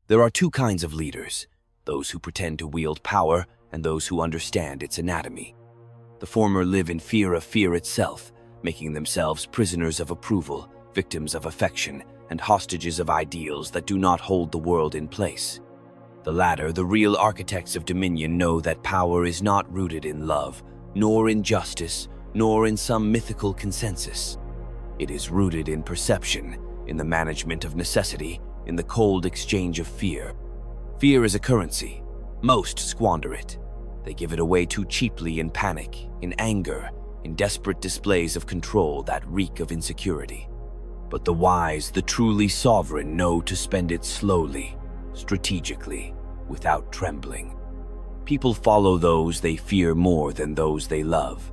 There are two kinds of leaders, those who pretend to wield power and those who understand its anatomy. The former live in fear of fear itself, making themselves prisoners of approval, victims of affection, and hostages of ideals that do not hold the world in place. The latter, the real architects of dominion, know that power is not rooted in love, nor in justice, nor in some mythical consensus. It is rooted in perception, in the management of necessity, in the cold exchange of fear. Fear is a currency. Most squander it. They give it away too cheaply in panic, in anger, in desperate displays of control that reek of insecurity. But the wise, the truly sovereign, know to spend it slowly, strategically, without trembling. People follow those they fear more than those they love.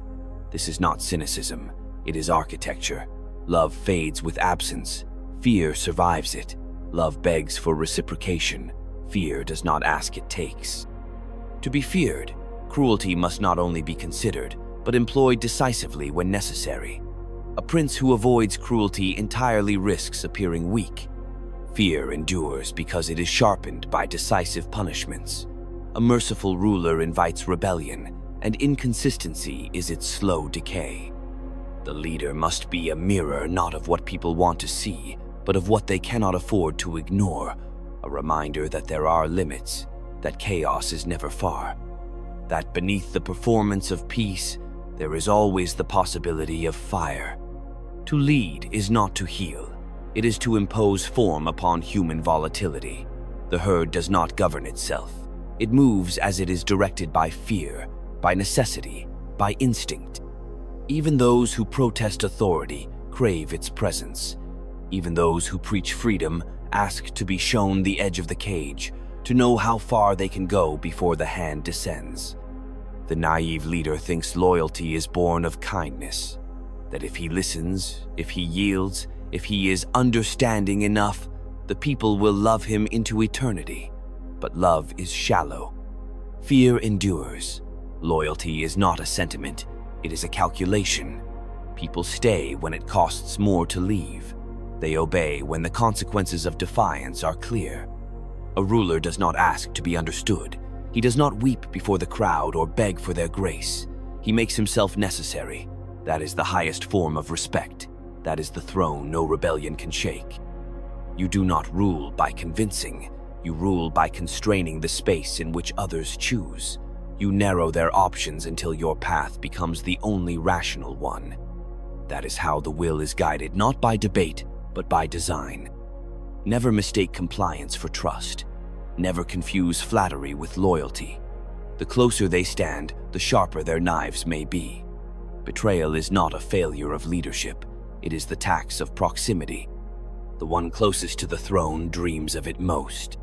This is not cynicism, it is architecture. Love fades with absence, fear survives it. Love begs for reciprocation, fear does not ask, it takes. To be feared, cruelty must not only be considered, but employed decisively when necessary. A prince who avoids cruelty entirely risks appearing weak. Fear endures because it is sharpened by decisive punishments. A merciful ruler invites rebellion, and inconsistency is its slow decay. The leader must be a mirror not of what people want to see, but of what they cannot afford to ignore, a reminder that there are limits, that chaos is never far, that beneath the performance of peace, there is always the possibility of fire. To lead is not to heal, it is to impose form upon human volatility. The herd does not govern itself. It moves as it is directed by fear, by necessity, by instinct. Even those who protest authority crave its presence. Even those who preach freedom ask to be shown the edge of the cage, to know how far they can go before the hand descends. The naive leader thinks loyalty is born of kindness, that if he listens, if he yields, if he is understanding enough, the people will love him into eternity. But love is shallow. Fear endures. Loyalty is not a sentiment, it is a calculation. People stay when it costs more to leave. They obey when the consequences of defiance are clear. A ruler does not ask to be understood. He does not weep before the crowd or beg for their grace. He makes himself necessary. That is the highest form of respect. That is the throne no rebellion can shake. You do not rule by convincing. You rule by constraining the space in which others choose. You narrow their options until your path becomes the only rational one. That is how the will is guided, not by debate, but by design. Never mistake compliance for trust. Never confuse flattery with loyalty. The closer they stand, the sharper their knives may be. Betrayal is not a failure of leadership. It is the tax of proximity. The one closest to the throne dreams of it most.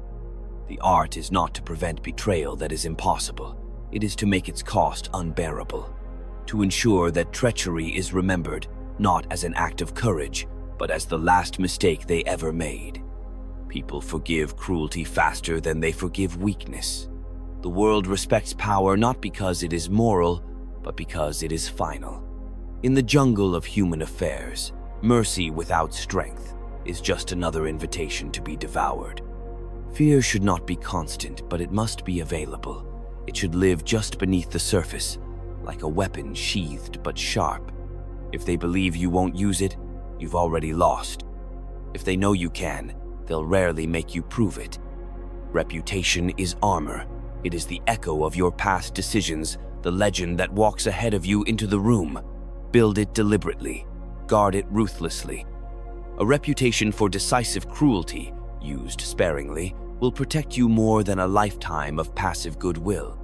The art is not to prevent betrayal that is impossible. It is to make its cost unbearable. To ensure that treachery is remembered not as an act of courage, but as the last mistake they ever made. People forgive cruelty faster than they forgive weakness. The world respects power not because it is moral, but because it is final. In the jungle of human affairs, mercy without strength is just another invitation to be devoured. Fear should not be constant, but it must be available. It should live just beneath the surface, like a weapon sheathed but sharp. If they believe you won't use it, you've already lost. If they know you can, they'll rarely make you prove it. Reputation is armor. It is the echo of your past decisions, the legend that walks ahead of you into the room. Build it deliberately. Guard it ruthlessly. A reputation for decisive cruelty, used sparingly, will protect you more than a lifetime of passive goodwill.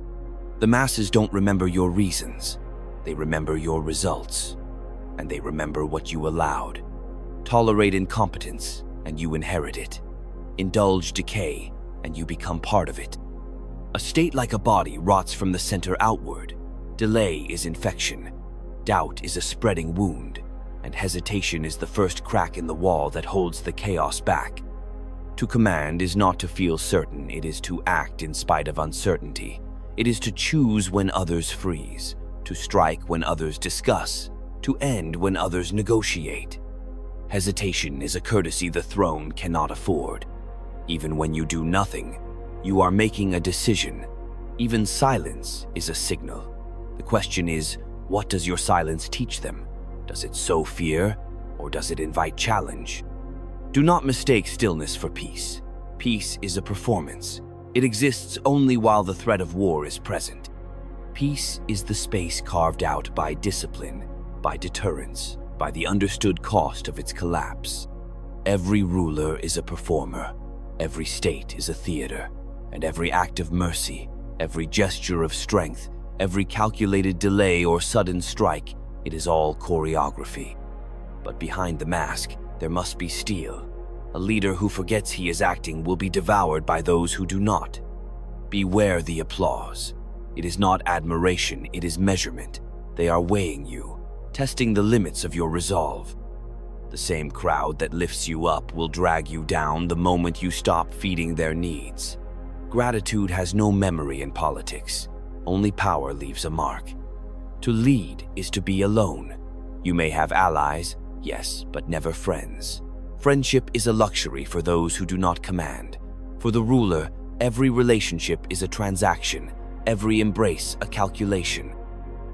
The masses don't remember your reasons. They remember your results. And they remember what you allowed. Tolerate incompetence, and you inherit it. Indulge decay, and you become part of it. A state like a body rots from the center outward. Delay is infection. Doubt is a spreading wound. And hesitation is the first crack in the wall that holds the chaos back. To command is not to feel certain, it is to act in spite of uncertainty. It is to choose when others freeze, to strike when others discuss, to end when others negotiate. Hesitation is a courtesy the throne cannot afford. Even when you do nothing, you are making a decision. Even silence is a signal. The question is, what does your silence teach them? Does it sow fear, or does it invite challenge? Do not mistake stillness for peace. Peace is a performance. It exists only while the threat of war is present. Peace is the space carved out by discipline, by deterrence, by the understood cost of its collapse. Every ruler is a performer. Every state is a theater. And every act of mercy, every gesture of strength, every calculated delay or sudden strike, it is all choreography. But behind the mask, there must be steel. A leader who forgets he is acting will be devoured by those who do not. Beware the applause. It is not admiration, it is measurement. They are weighing you, testing the limits of your resolve. The same crowd that lifts you up will drag you down the moment you stop feeding their needs. Gratitude has no memory in politics. Only power leaves a mark. To lead is to be alone. You may have allies, yes, but never friends. Friendship is a luxury for those who do not command. For the ruler, every relationship is a transaction, every embrace a calculation.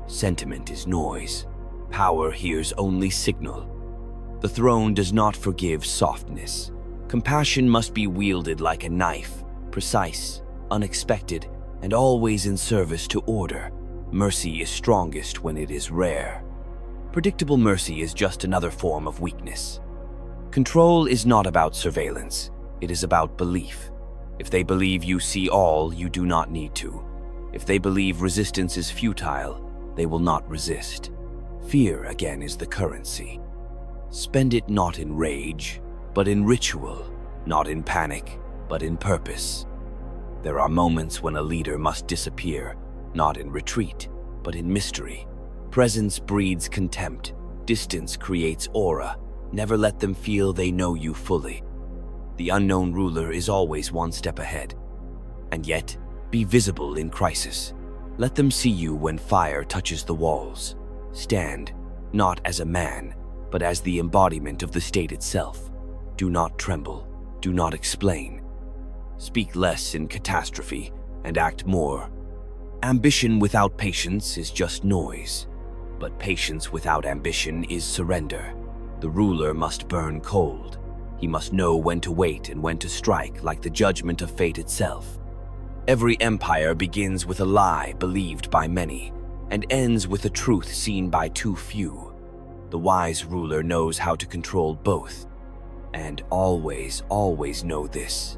Sentiment is noise. Power hears only signal. The throne does not forgive softness. Compassion must be wielded like a knife, precise, unexpected, and always in service to order. Mercy is strongest when it is rare. Predictable mercy is just another form of weakness. Control is not about surveillance. It is about belief. If they believe you see all, you do not need to. If they believe resistance is futile, they will not resist. Fear, again, is the currency. Spend it not in rage, but in ritual, not in panic, but in purpose. There are moments when a leader must disappear, not in retreat, but in mystery. Presence breeds contempt. Distance creates aura. Never let them feel they know you fully. The unknown ruler is always one step ahead. And yet, be visible in crisis. Let them see you when fire touches the walls. Stand, not as a man, but as the embodiment of the state itself. Do not tremble. Do not explain. Speak less in catastrophe and act more. Ambition without patience is just noise, but patience without ambition is surrender. The ruler must burn cold. He must know when to wait and when to strike, like the judgment of fate itself. Every empire begins with a lie believed by many, and ends with a truth seen by too few. The wise ruler knows how to control both. And always, always know this.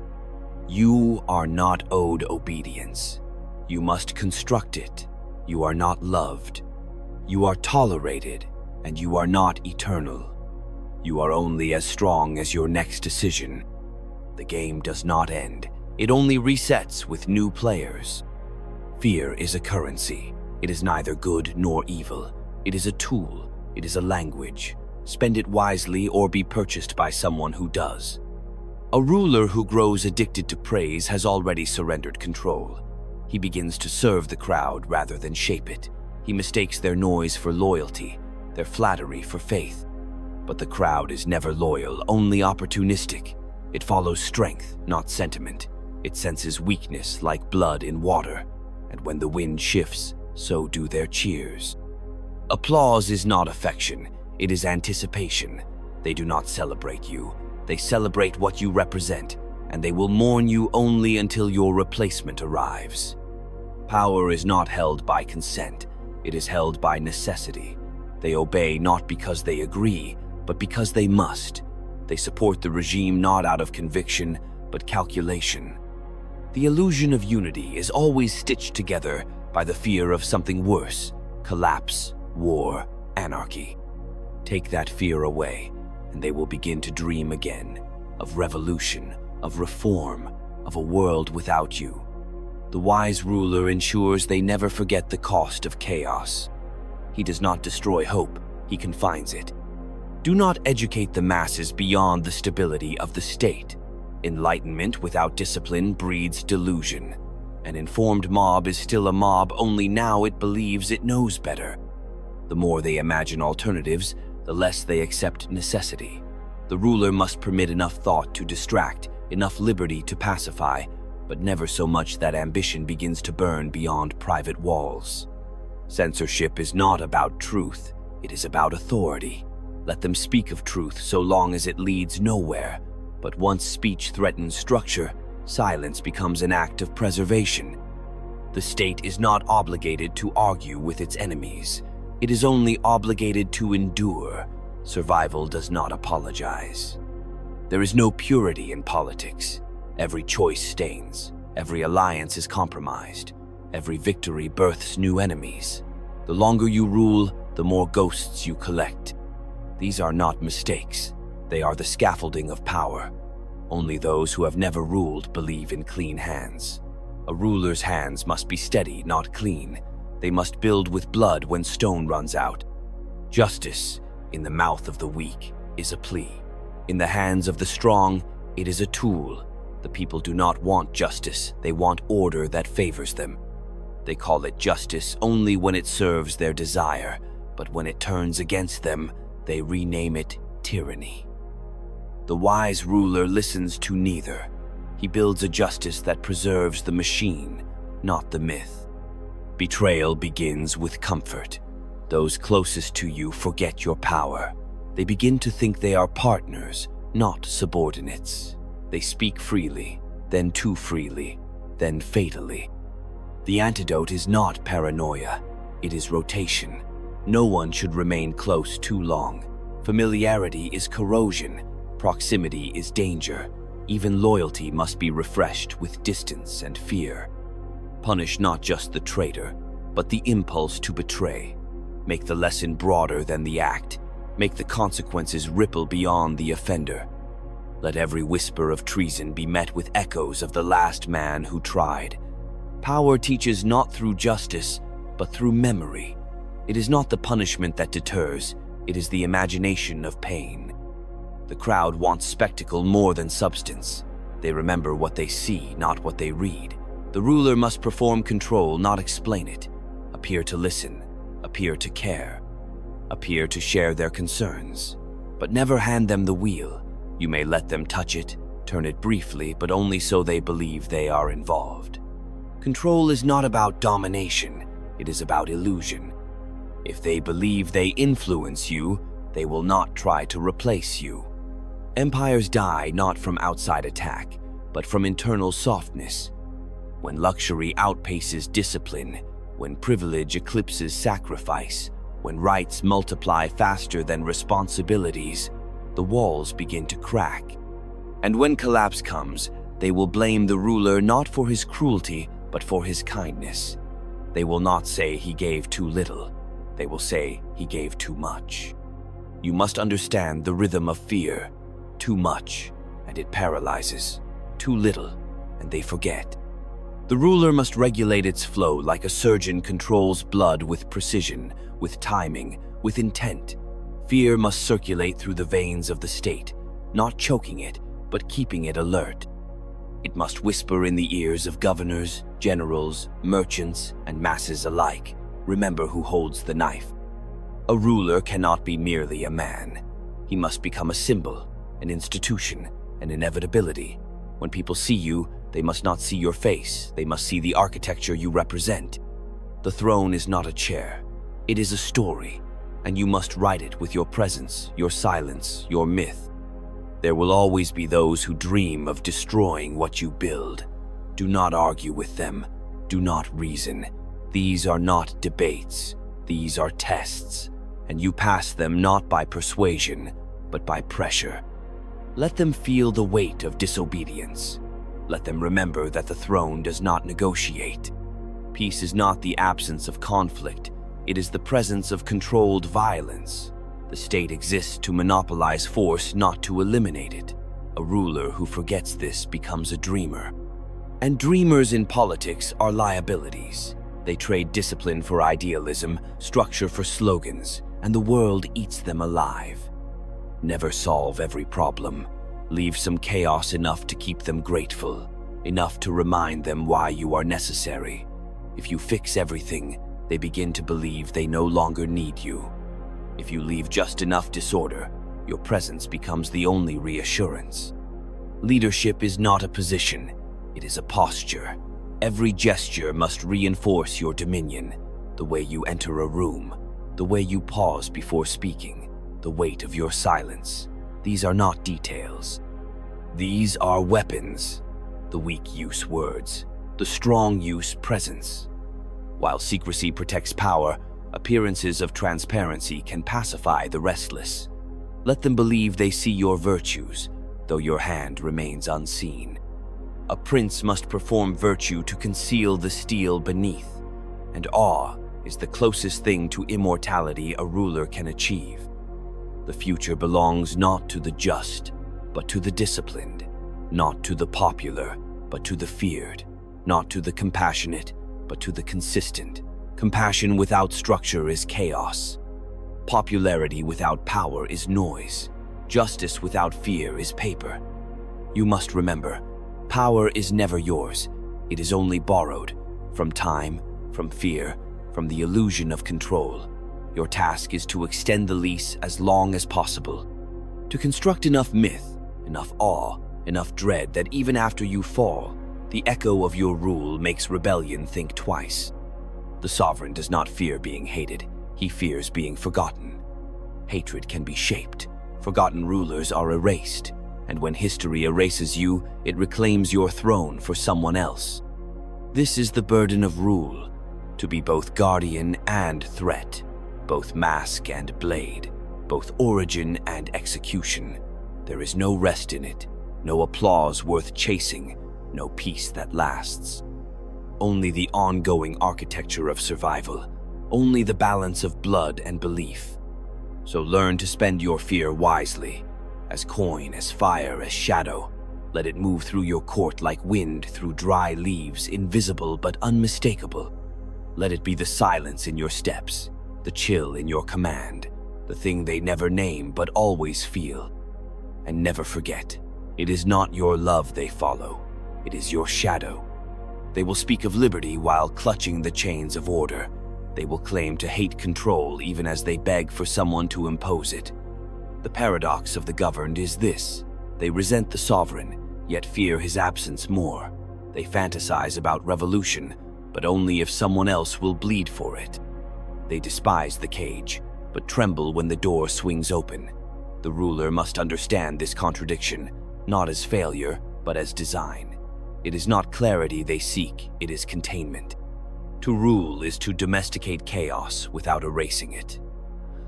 You are not owed obedience. You must construct it. You are not loved. You are tolerated, and you are not eternal. You are only as strong as your next decision. The game does not end. It only resets with new players. Fear is a currency. It is neither good nor evil. It is a tool. It is a language. Spend it wisely or be purchased by someone who does. A ruler who grows addicted to praise has already surrendered control. He begins to serve the crowd rather than shape it. He mistakes their noise for loyalty, their flattery for faith. But the crowd is never loyal, only opportunistic. It follows strength, not sentiment. It senses weakness like blood in water. And when the wind shifts, so do their cheers. Applause is not affection, it is anticipation. They do not celebrate you. They celebrate what you represent, and they will mourn you only until your replacement arrives. Power is not held by consent. It is held by necessity. They obey not because they agree, but because they must. They support the regime not out of conviction, but calculation. The illusion of unity is always stitched together by the fear of something worse: collapse, war, anarchy. Take that fear away, and they will begin to dream again of revolution, of reform, of a world without you. The wise ruler ensures they never forget the cost of chaos. He does not destroy hope, he confines it. Do not educate the masses beyond the stability of the state. Enlightenment without discipline breeds delusion. An informed mob is still a mob, only now it believes it knows better. The more they imagine alternatives, the less they accept necessity. The ruler must permit enough thought to distract, enough liberty to pacify, but never so much that ambition begins to burn beyond private walls. Censorship is not about truth, it is about authority. Let them speak of truth so long as it leads nowhere, but once speech threatens structure, silence becomes an act of preservation. The state is not obligated to argue with its enemies. It is only obligated to endure. Survival does not apologize. There is no purity in politics. Every choice stains. Every alliance is compromised. Every victory births new enemies. The longer you rule, the more ghosts you collect. These are not mistakes. They are the scaffolding of power. Only those who have never ruled believe in clean hands. A ruler's hands must be steady, not clean. They must build with blood when stone runs out. Justice, in the mouth of the weak, is a plea. In the hands of the strong, it is a tool. The people do not want justice, they want order that favors them. They call it justice only when it serves their desire, but when it turns against them, they rename it tyranny. The wise ruler listens to neither. He builds a justice that preserves the machine, not the myth. Betrayal begins with comfort. Those closest to you forget your power. They begin to think they are partners, not subordinates. They speak freely, then too freely, then fatally. The antidote is not paranoia, it is rotation. No one should remain close too long. Familiarity is corrosion, proximity is danger. Even loyalty must be refreshed with distance and fear. Punish not just the traitor, but the impulse to betray. Make the lesson broader than the act. Make the consequences ripple beyond the offender. Let every whisper of treason be met with echoes of the last man who tried. Power teaches not through justice, but through memory. It is not the punishment that deters, it is the imagination of pain. The crowd wants spectacle more than substance. They remember what they see, not what they read. The ruler must perform control, not explain it. Appear to listen, appear to care, appear to share their concerns. But never hand them the wheel. You may let them touch it, turn it briefly, but only so they believe they are involved. Control is not about domination, it is about illusion. If they believe they influence you, they will not try to replace you. Empires die not from outside attack, but from internal softness. When luxury outpaces discipline, when privilege eclipses sacrifice, when rights multiply faster than responsibilities, the walls begin to crack. And when collapse comes, they will blame the ruler not for his cruelty, but for his kindness. They will not say he gave too little. They will say he gave too much. You must understand the rhythm of fear. Too much, and it paralyzes. Too little, and they forget. The ruler must regulate its flow like a surgeon controls blood with precision, with timing, with intent. Fear must circulate through the veins of the state, not choking it, but keeping it alert. It must whisper in the ears of governors, generals, merchants, and masses alike. Remember who holds the knife. A ruler cannot be merely a man. He must become a symbol, an institution, an inevitability. When people see you, they must not see your face, they must see the architecture you represent. The throne is not a chair, it is a story, and you must write it with your presence, your silence, your myth. There will always be those who dream of destroying what you build. Do not argue with them, do not reason. These are not debates, these are tests, and you pass them not by persuasion, but by pressure. Let them feel the weight of disobedience. Let them remember that the throne does not negotiate. Peace is not the absence of conflict, it is the presence of controlled violence. The state exists to monopolize force, not to eliminate it. A ruler who forgets this becomes a dreamer. And dreamers in politics are liabilities. They trade discipline for idealism, structure for slogans, and the world eats them alive. Never solve every problem. Leave some chaos enough to keep them grateful, enough to remind them why you are necessary. If you fix everything, they begin to believe they no longer need you. If you leave just enough disorder, your presence becomes the only reassurance. Leadership is not a position, it is a posture. Every gesture must reinforce your dominion. The way you enter a room, the way you pause before speaking, the weight of your silence. These are not details. These are weapons. The weak use words, the strong use presence. While secrecy protects power, appearances of transparency can pacify the restless. Let them believe they see your virtues, though your hand remains unseen. A prince must perform virtue to conceal the steel beneath, and awe is the closest thing to immortality a ruler can achieve. The future belongs not to the just, but to the disciplined, not to the popular, but to the feared, not to the compassionate, but to the consistent. Compassion without structure is chaos. Popularity without power is noise. Justice without fear is paper. You must remember, power is never yours. It is only borrowed from time, from fear, from the illusion of control. Your task is to extend the lease as long as possible, to construct enough myth, enough awe, enough dread that even after you fall, the echo of your rule makes rebellion think twice. The sovereign does not fear being hated, he fears being forgotten. Hatred can be shaped, forgotten rulers are erased, and when history erases you, it reclaims your throne for someone else. This is the burden of rule, to be both guardian and threat, both mask and blade, both origin and execution. There is no rest in it, no applause worth chasing, no peace that lasts. Only the ongoing architecture of survival, only the balance of blood and belief. So learn to spend your fear wisely, as coin, as fire, as shadow. Let it move through your court like wind through dry leaves, invisible but unmistakable. Let it be the silence in your steps, the chill in your command, the thing they never name but always feel. And never forget, it is not your love they follow, it is your shadow. They will speak of liberty while clutching the chains of order. They will claim to hate control even as they beg for someone to impose it. The paradox of the governed is this: they resent the sovereign, yet fear his absence more. They fantasize about revolution, but only if someone else will bleed for it. They despise the cage, but tremble when the door swings open. The ruler must understand this contradiction, not as failure, but as design. It is not clarity they seek, it is containment. To rule is to domesticate chaos without erasing it.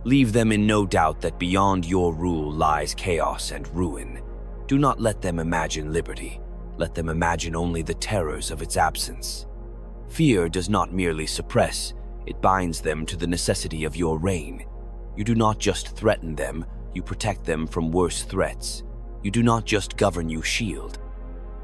Leave them in no doubt that beyond your rule lies chaos and ruin. Do not let them imagine liberty. Let them imagine only the terrors of its absence. Fear does not merely suppress, it binds them to the necessity of your reign. You do not just threaten them, you protect them from worse threats. You do not just govern, you shield.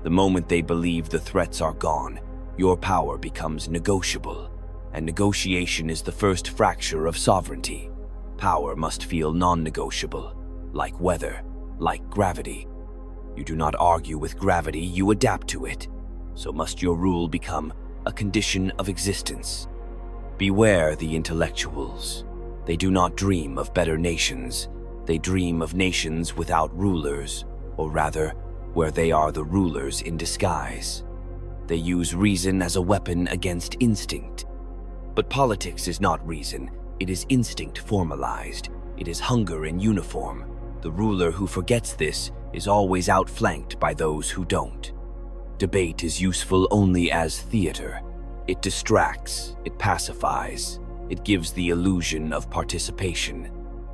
The moment they believe the threats are gone, your power becomes negotiable, and negotiation is the first fracture of sovereignty. Power must feel non-negotiable, like weather, like gravity. You do not argue with gravity, you adapt to it. So must your rule become a condition of existence. Beware the intellectuals. They do not dream of better nations. They dream of nations without rulers, or rather, where they are the rulers in disguise. They use reason as a weapon against instinct. But politics is not reason, it is instinct formalized. It is hunger in uniform. The ruler who forgets this is always outflanked by those who don't. Debate is useful only as theater. It distracts, it pacifies, it gives the illusion of participation.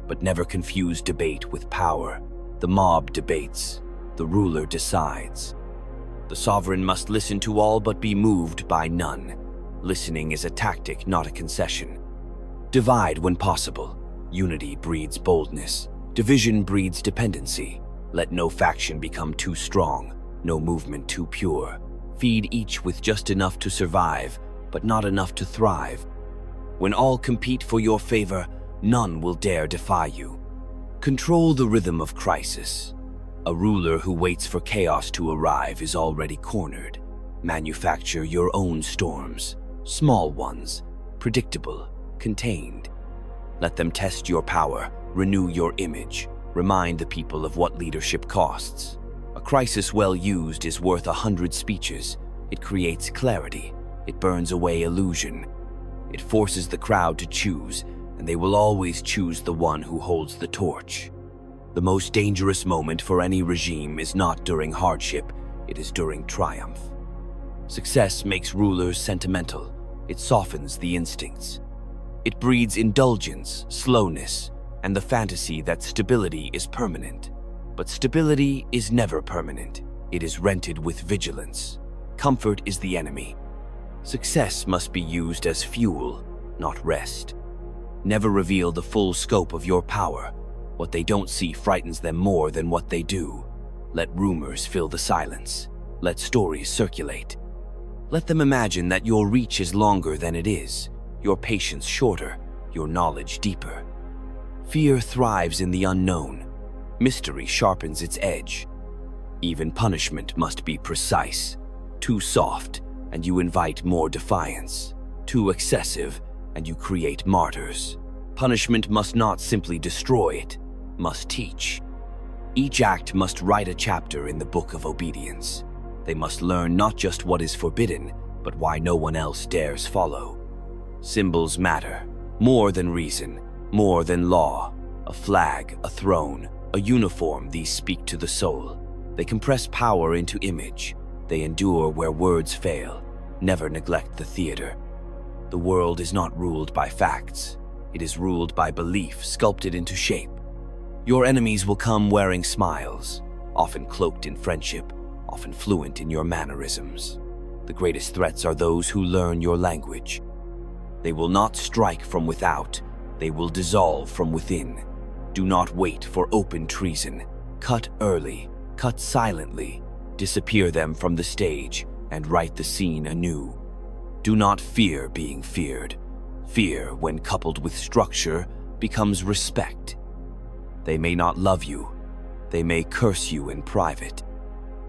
But never confuse debate with power. The mob debates, the ruler decides. The sovereign must listen to all but be moved by none. Listening is a tactic, not a concession. Divide when possible. Unity breeds boldness. Division breeds dependency. Let no faction become too strong, no movement too pure. Feed each with just enough to survive, but not enough to thrive. When all compete for your favor, none will dare defy you. Control the rhythm of crisis. A ruler who waits for chaos to arrive is already cornered. Manufacture your own storms, small ones, predictable, contained. Let them test your power, renew your image, remind the people of what leadership costs. A crisis well used is worth 100 speeches. It creates clarity. It burns away illusion. It forces the crowd to choose, and they will always choose the one who holds the torch. The most dangerous moment for any regime is not during hardship, it is during triumph. Success makes rulers sentimental. It softens the instincts. It breeds indulgence, slowness, and the fantasy that stability is permanent. But stability is never permanent. It is rented with vigilance. Comfort is the enemy. Success must be used as fuel, not rest. Never reveal the full scope of your power. What they don't see frightens them more than what they do. Let rumors fill the silence. Let stories circulate. Let them imagine that your reach is longer than it is, your patience shorter, your knowledge deeper. Fear thrives in the unknown. Mystery sharpens its edge. Even punishment must be precise. Too soft, and you invite more defiance. Too excessive, and you create martyrs. Punishment must not simply destroy, it must teach. Each act must write a chapter in the book of obedience. They must learn not just what is forbidden, but why no one else dares follow. Symbols matter, more than reason, more than law. A flag, a throne, a uniform, these speak to the soul. They compress power into image. They endure where words fail. Never neglect the theater. The world is not ruled by facts. It is ruled by belief sculpted into shape. Your enemies will come wearing smiles, often cloaked in friendship, often fluent in your mannerisms. The greatest threats are those who learn your language. They will not strike from without. They will dissolve from within. Do not wait for open treason. Cut early, cut silently. Disappear them from the stage and write the scene anew. Do not fear being feared. Fear, when coupled with structure, becomes respect. They may not love you. They may curse you in private.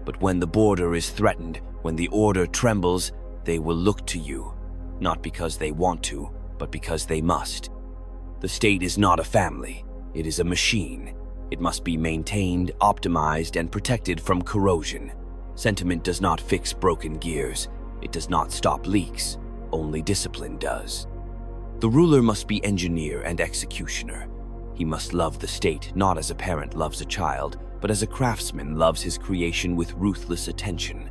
But when the border is threatened, when the order trembles, they will look to you, not because they want to, but because they must. The state is not a family. It is a machine. It must be maintained, optimized, and protected from corrosion. Sentiment does not fix broken gears. It does not stop leaks. Only discipline does. The ruler must be engineer and executioner. He must love the state not as a parent loves a child, but as a craftsman loves his creation with ruthless attention.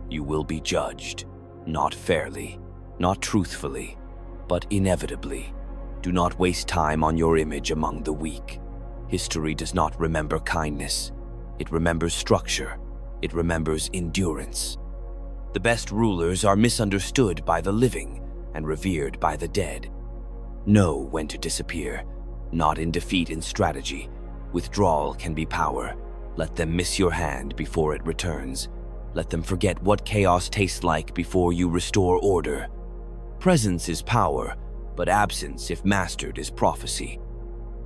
You will be judged, not fairly, not truthfully, but inevitably. Do not waste time on your image among the weak. History does not remember kindness. It remembers structure. It remembers endurance. The best rulers are misunderstood by the living and revered by the dead. Know when to disappear, not in defeat in strategy. Withdrawal can be power. Let them miss your hand before it returns. Let them forget what chaos tastes like before you restore order. Presence is power, but absence, if mastered, is prophecy.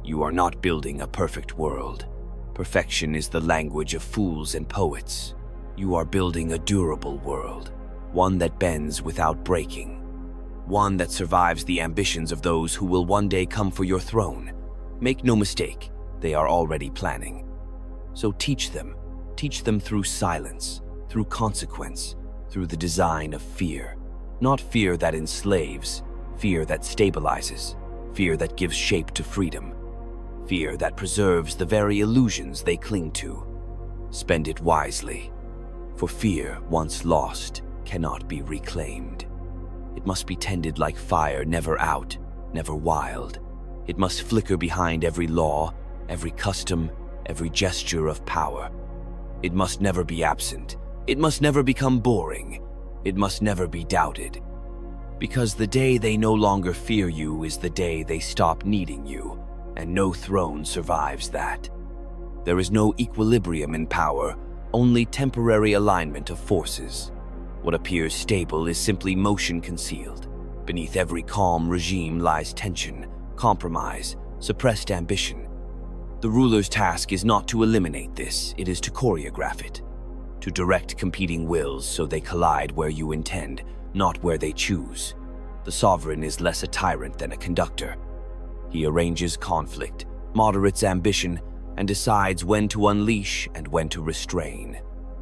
You are not building a perfect world. Perfection is the language of fools and poets. You are building a durable world, one that bends without breaking, one that survives the ambitions of those who will one day come for your throne. Make no mistake, they are already planning. So teach them through silence, through consequence, through the design of fear. Not fear that enslaves, fear that stabilizes, fear that gives shape to freedom, fear that preserves the very illusions they cling to. Spend it wisely, for fear, once lost, cannot be reclaimed. It must be tended like fire, never out, never wild. It must flicker behind every law, every custom, every gesture of power. It must never be absent. It must never become boring. It must never be doubted. Because the day they no longer fear you is the day they stop needing you, and no throne survives that. There is no equilibrium in power, only temporary alignment of forces. What appears stable is simply motion concealed. Beneath every calm regime lies tension, compromise, suppressed ambition. The ruler's task is not to eliminate this, it is to choreograph it. To direct competing wills so they collide where you intend, not where they choose. The sovereign is less a tyrant than a conductor. He arranges conflict, moderates ambition, and decides when to unleash and when to restrain.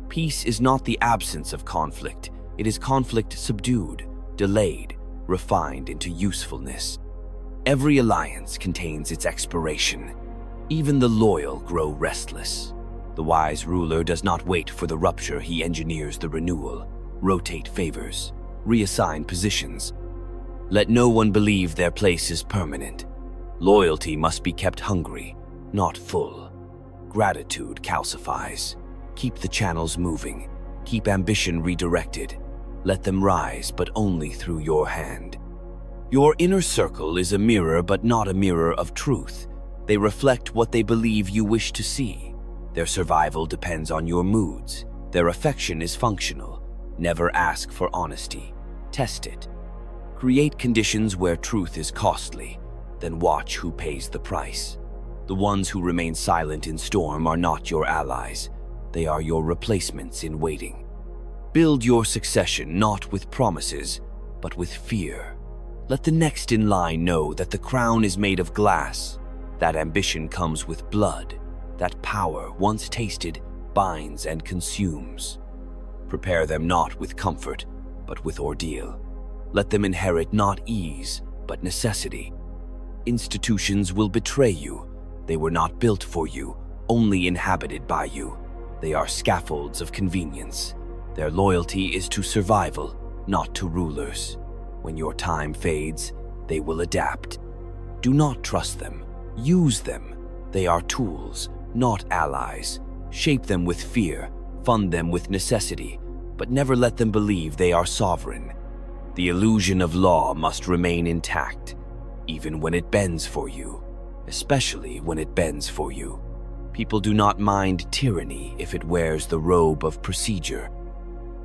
Peace is not the absence of conflict. It is conflict subdued, delayed, refined into usefulness. Every alliance contains its expiration. Even the loyal grow restless. The wise ruler does not wait for the rupture, he engineers the renewal, rotate favors, reassign positions. Let no one believe their place is permanent. Loyalty must be kept hungry, not full. Gratitude calcifies. Keep the channels moving. Keep ambition redirected. Let them rise, but only through your hand. Your inner circle is a mirror, but not a mirror of truth. They reflect what they believe you wish to see. Their survival depends on your moods. Their affection is functional. Never ask for honesty. Test it. Create conditions where truth is costly, then watch who pays the price. The ones who remain silent in storm are not your allies. They are your replacements in waiting. Build your succession not with promises, but with fear. Let the next in line know that the crown is made of glass, that ambition comes with blood, that power, once tasted, binds and consumes. Prepare them not with comfort, but with ordeal. Let them inherit not ease, but necessity. Institutions will betray you. They were not built for you, only inhabited by you. They are scaffolds of convenience. Their loyalty is to survival, not to rulers. When your time fades, they will adapt. Do not trust them. Use them. They are tools, not allies. Shape them with fear, fund them with necessity, but never let them believe they are sovereign. The illusion of law must remain intact, even when it bends for you, especially when it bends for you. People do not mind tyranny if it wears the robe of procedure.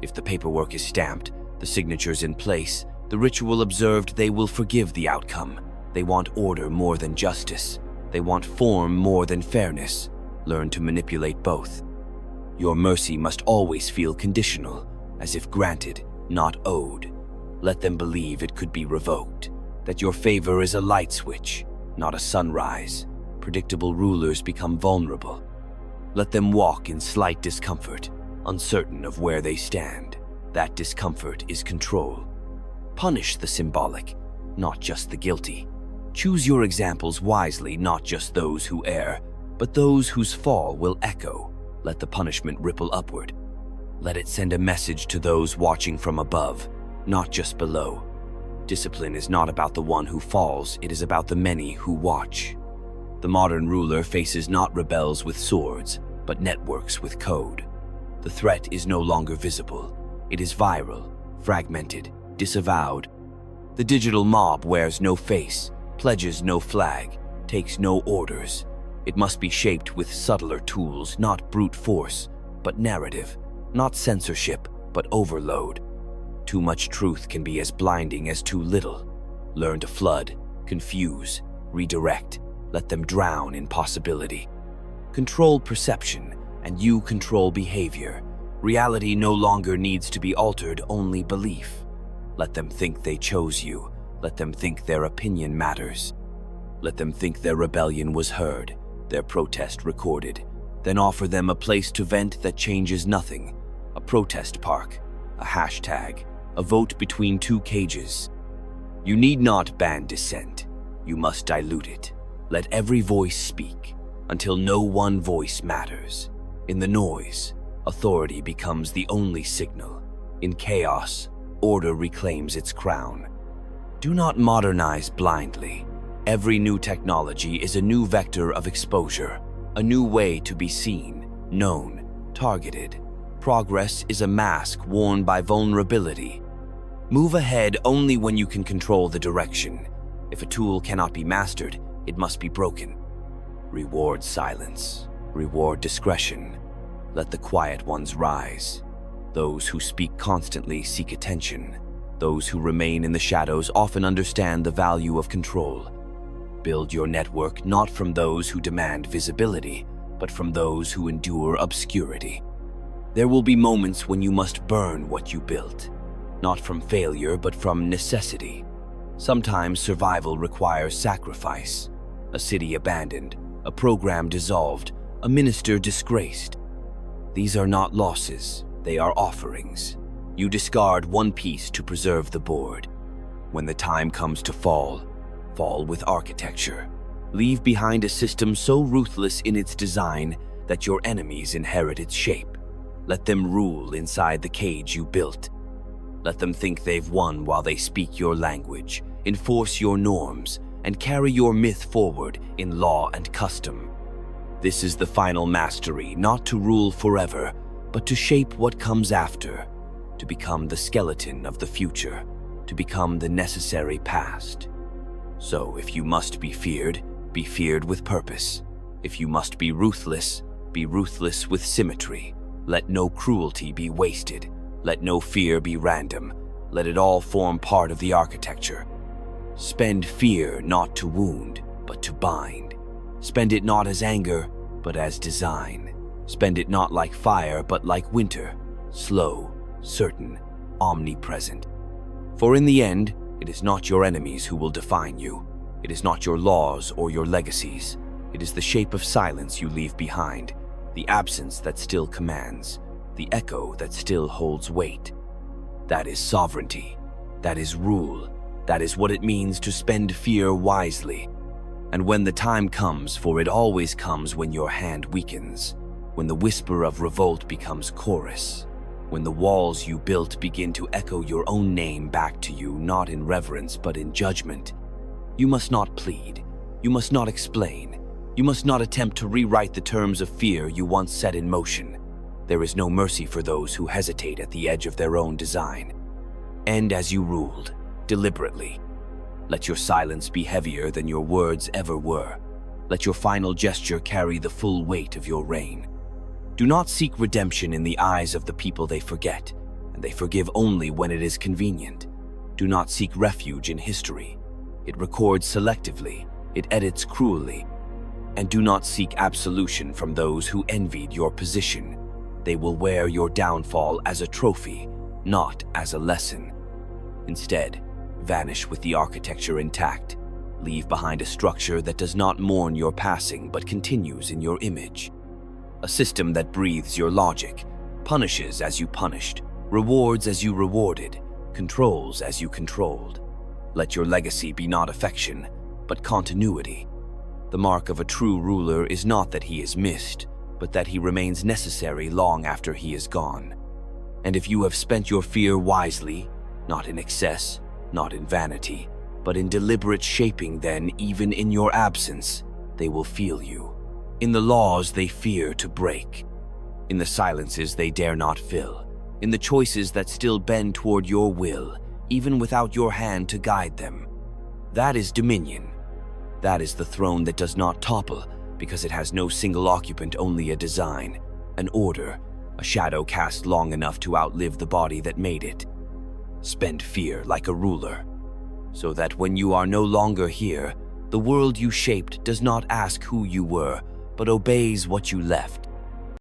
If the paperwork is stamped, the signatures in place, the ritual observed, they will forgive the outcome. They want order more than justice. They want form more than fairness. Learn to manipulate both. Your mercy must always feel conditional, as if granted, not owed. Let them believe it could be revoked, that your favor is a light switch, not a sunrise. Predictable rulers become vulnerable. Let them walk in slight discomfort, uncertain of where they stand. That discomfort is control. Punish the symbolic, not just the guilty. Choose your examples wisely, not just those who err, but those whose fall will echo. Let the punishment ripple upward. Let it send a message to those watching from above, not just below. Discipline is not about the one who falls, it is about the many who watch. The modern ruler faces not rebels with swords, but networks with code. The threat is no longer visible. It is viral, fragmented, disavowed. The digital mob wears no face, pledges no flag, takes no orders. It must be shaped with subtler tools, not brute force, but narrative, not censorship, but overload. Too much truth can be as blinding as too little. Learn to flood, confuse, redirect. Let them drown in possibility. Control perception, and you control behavior. Reality no longer needs to be altered, only belief. Let them think they chose you. Let them think their opinion matters. Let them think their rebellion was heard, their protest recorded. Then offer them a place to vent that changes nothing. A protest park, a hashtag, a vote between two cages. You need not ban dissent. You must dilute it. Let every voice speak, until no one voice matters. In the noise, authority becomes the only signal. In chaos, order reclaims its crown. Do not modernize blindly. Every new technology is a new vector of exposure, a new way to be seen, known, targeted. Progress is a mask worn by vulnerability. Move ahead only when you can control the direction. If a tool cannot be mastered, it must be broken. Reward silence. Reward discretion. Let the quiet ones rise. Those who speak constantly seek attention. Those who remain in the shadows often understand the value of control. Build your network not from those who demand visibility, but from those who endure obscurity. There will be moments when you must burn what you built, not from failure, but from necessity. Sometimes survival requires sacrifice. A city abandoned, a program dissolved, a minister disgraced. These are not losses, they are offerings. You discard one piece to preserve the board. When the time comes to fall, fall with architecture. Leave behind a system so ruthless in its design that your enemies inherit its shape. Let them rule inside the cage you built. Let them think they've won while they speak your language, enforce your norms, and carry your myth forward in law and custom. This is the final mastery, not to rule forever, but to shape what comes after, to become the skeleton of the future, to become the necessary past. So if you must be feared with purpose. If you must be ruthless with symmetry. Let no cruelty be wasted. Let no fear be random. Let it all form part of the architecture. Spend fear not to wound, but to bind. Spend it not as anger, but as design. Spend it not like fire, but like winter, slow, certain, omnipresent. For in the end, it is not your enemies who will define you. It is not your laws or your legacies. It is the shape of silence you leave behind, the absence that still commands, the echo that still holds weight. That is sovereignty. That is rule. That is what it means to spend fear wisely. And when the time comes, for it always comes when your hand weakens, when the whisper of revolt becomes chorus, when the walls you built begin to echo your own name back to you, not in reverence but in judgment, you must not plead. You must not explain. You must not attempt to rewrite the terms of fear you once set in motion. There is no mercy for those who hesitate at the edge of their own design. End as you ruled, deliberately. Let your silence be heavier than your words ever were. Let your final gesture carry the full weight of your reign. Do not seek redemption in the eyes of the people they forget, and they forgive only when it is convenient. Do not seek refuge in history. It records selectively, it edits cruelly. And do not seek absolution from those who envied your position. They will wear your downfall as a trophy, not as a lesson. Instead, vanish with the architecture intact. Leave behind a structure that does not mourn your passing but continues in your image. A system that breathes your logic, punishes as you punished, rewards as you rewarded, controls as you controlled. Let your legacy be not affection, but continuity. The mark of a true ruler is not that he is missed, but that he remains necessary long after he is gone. And if you have spent your fear wisely, not in excess, not in vanity, but in deliberate shaping, then, even in your absence, they will feel you. In the laws they fear to break. In the silences they dare not fill. In the choices that still bend toward your will, even without your hand to guide them. That is dominion. That is the throne that does not topple, because it has no single occupant, only a design, an order, a shadow cast long enough to outlive the body that made it. Spend fear like a ruler, so that when you are no longer here, the world you shaped does not ask who you were, but obeys what you left.